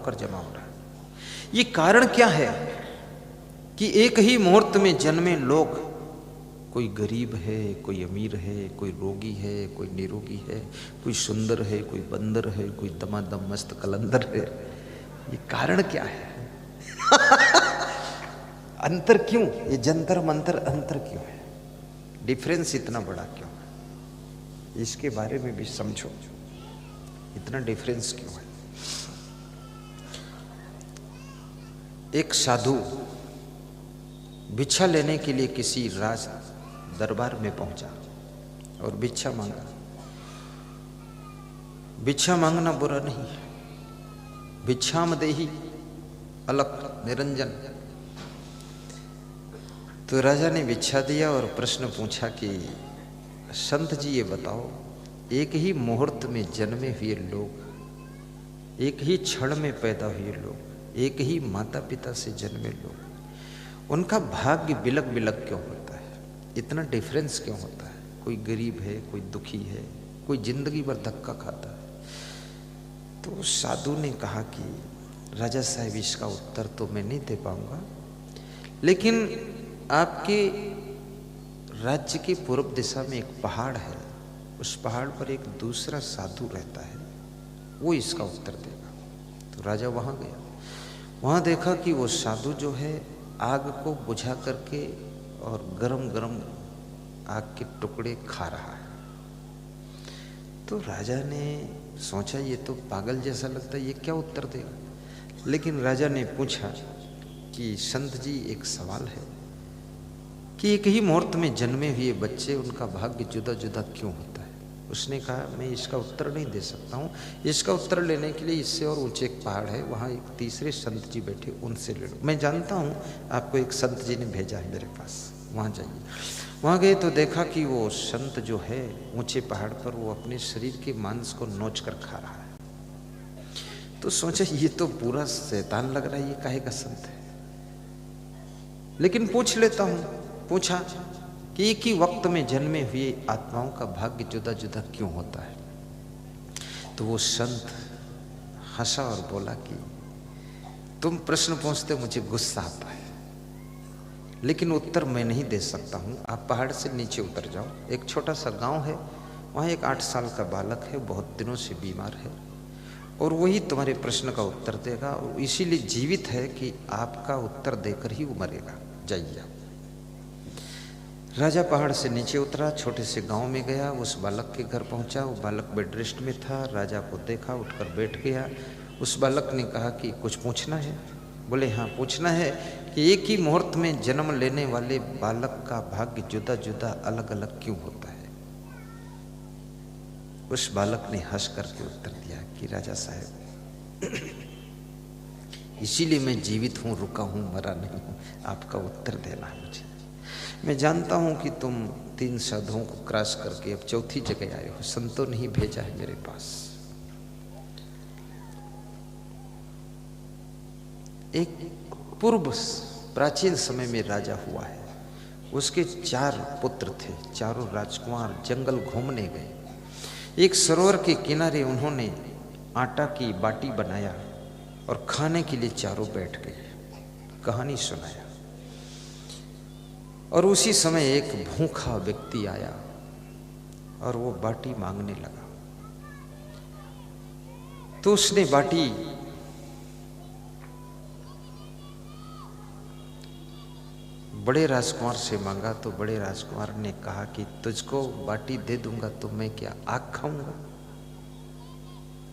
होकर जमा हो रहा है। ये कारण क्या है कि एक ही मुहूर्त में जन्मे लोग, कोई गरीब है, कोई अमीर है, कोई रोगी है, कोई निरोगी है, कोई सुंदर है, कोई बंदर है, कोई दमादम मस्त कलंदर है। ये कारण क्या है? अंतर क्यों? ये जंतर मंतर अंतर क्यों है? डिफरेंस इतना बड़ा क्यों है? इसके बारे में भी समझो, इतना डिफरेंस क्यों है? एक साधु भिक्षा लेने के लिए किसी राज दरबार में पहुंचा और भिक्षा मांगा। भिक्षा मांगना बुरा नहीं है, भिक्षाम देहि अलख निरंजन। तो राजा ने भिक्षा दिया और प्रश्न पूछा कि संत जी ये बताओ, एक ही मुहूर्त में जन्मे हुए लोग, एक ही क्षण में पैदा हुए लोग, एक ही माता पिता से जन्मे लोग, उनका भाग्य बिलक बिलक क्यों होता है? इतना डिफरेंस क्यों होता है? कोई गरीब है, कोई दुखी है, कोई जिंदगी भर धक्का खाता है। तो साधु ने कहा कि राजा साहब इसका उत्तर तो मैं नहीं दे पाऊंगा, लेकिन आपके राज्य के पूर्व दिशा में एक पहाड़ है, उस पहाड़ पर एक दूसरा साधु रहता है, वो इसका उत्तर देगा। तो राजा वहां गया, वहां देखा कि वो साधु जो है आग को बुझा करके और गरम गरम आग के टुकड़े खा रहा है। तो राजा ने सोचा ये तो पागल जैसा लगता है, ये क्या उत्तर देगा? लेकिन राजा ने पूछा कि संत जी एक सवाल है कि एक ही मुहूर्त में जन्मे हुए बच्चे, उनका भाग्य जुदा जुदा क्यों होता है? उसने कहा मैं इसका उत्तर नहीं दे सकता हूँ, इसका उत्तर लेने के लिए इससे और ऊंचे एक पहाड़ है, वहाँ एक तीसरे संत जी बैठे, उनसे ले लो। मैं जानता हूँ आपको एक संत जी ने भेजा है मेरे पास, वहाँ जाइए। वहाँ गए तो देखा कि वो संत जो है ऊंचे पहाड़ पर वो अपने शरीर के मांस को नोच कर खा रहा है। तो सोचा ये तो पूरा शैतान लग रहा है, ये काहे का संत है? लेकिन पूछ लेता हूँ। पूछा कि एक ही वक्त में जन्मे हुए आत्माओं का भाग्य जुदा जुदा क्यों होता है? तो वो संत हंसा और बोला कि तुम प्रश्न पूछते मुझे गुस्सा आता है, लेकिन उत्तर मैं नहीं दे सकता हूँ। आप पहाड़ से नीचे उतर जाओ, एक छोटा सा गांव है, वहाँ एक 8 साल का बालक है, बहुत दिनों से बीमार है, और वही तुम्हारे प्रश्न का उत्तर देगा, और इसीलिए जीवित है कि आपका उत्तर देकर ही वो मरेगा। जाइए। राजा पहाड़ से नीचे उतरा, छोटे से गांव में गया, उस बालक के घर पहुंचा। वो बालक बेड रेस्ट में था। राजा को देखा, उठकर बैठ गया। उस बालक ने कहा कि कुछ पूछना है? बोले हाँ पूछना है कि एक ही मुहूर्त में जन्म लेने वाले बालक का भाग्य जुदा जुदा अलग अलग क्यों होता है? उस बालक ने हंस करके उत्तर दिया कि राजा साहब, इसीलिए मैं जीवित हूँ, रुका हूँ, मरा नहीं हूँ, आपका उत्तर देना है मुझे। मैं जानता हूं कि तुम 3 साधुओं को क्रॉस करके अब 4थी जगह आए हो, संतों ने ही भेजा है मेरे पास। एक पूर्व प्राचीन समय में राजा हुआ है, उसके 4 पुत्र थे, चारों राजकुमार जंगल घूमने गए। एक सरोवर के किनारे उन्होंने आटा की बाटी बनाया और खाने के लिए चारों बैठ गए। कहानी सुनाया, और उसी समय एक भूखा व्यक्ति आया और वो बाटी मांगने लगा। तो उसने बाटी बड़े राजकुमार से मांगा। तो बड़े राजकुमार ने कहा कि तुझको बाटी दे दूंगा तो मैं क्या आग खाऊंगा?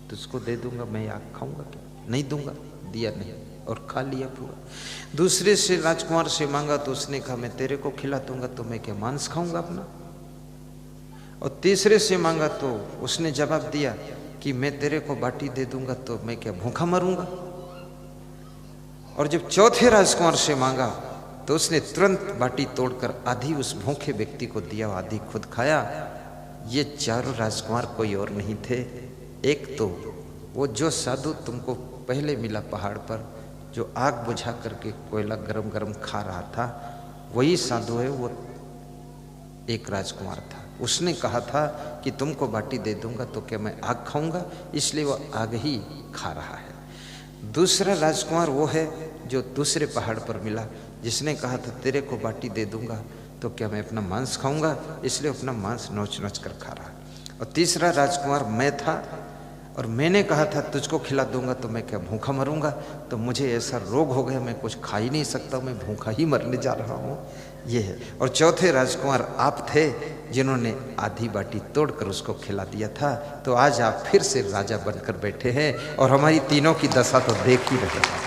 तुझको दे दूंगा, मैं आग खाऊंगा क्या? नहीं दूंगा। दिया नहीं और खा लिया पूरा। दूसरे से राजकुमार से मांगा तो उसने कहा मैं तेरे को खिला दूंगा तो मैं क्या मांस खाऊंगा अपना? और तीसरे से मांगा तो उसने जवाब दिया कि मैं तेरे को बाटी दे दूंगा तो मैं क्या भूखा मरूंगा? और जब चौथे राजकुमार से मांगा तो उसने तुरंत बाटी तोड़कर आधी उस भूखे व्यक्ति को दिया, आधी खुद खाया। ये चारों राजकुमार कोई और नहीं थे। एक तो वो जो साधु तुमको पहले मिला पहाड़ पर, जो आग बुझा करके कोयला गरम गरम खा रहा था, वही साधु है। वो एक राजकुमार था, उसने कहा था कि तुमको बाटी दे दूंगा तो क्या मैं आग खाऊंगा, इसलिए वो आग ही खा रहा है। दूसरा राजकुमार वो है जो दूसरे पहाड़ पर मिला, जिसने कहा था तेरे को बाटी दे दूंगा तो क्या मैं अपना मांस खाऊंगा, इसलिए अपना मांस नोच नोच कर खा रहा। और तीसरा राजकुमार मैं था और मैंने कहा था तुझको खिला दूंगा तो मैं क्या भूखा मरूंगा, तो मुझे ऐसा रोग हो गया मैं कुछ खा ही नहीं सकता, मैं भूखा ही मरने जा रहा हूँ, ये है। और चौथे राजकुमार आप थे जिन्होंने आधी बाटी तोड़कर उसको खिला दिया था। तो आज आप फिर से राजा बनकर बैठे हैं और हमारी तीनों की दशा तो देख ही रहे हैं।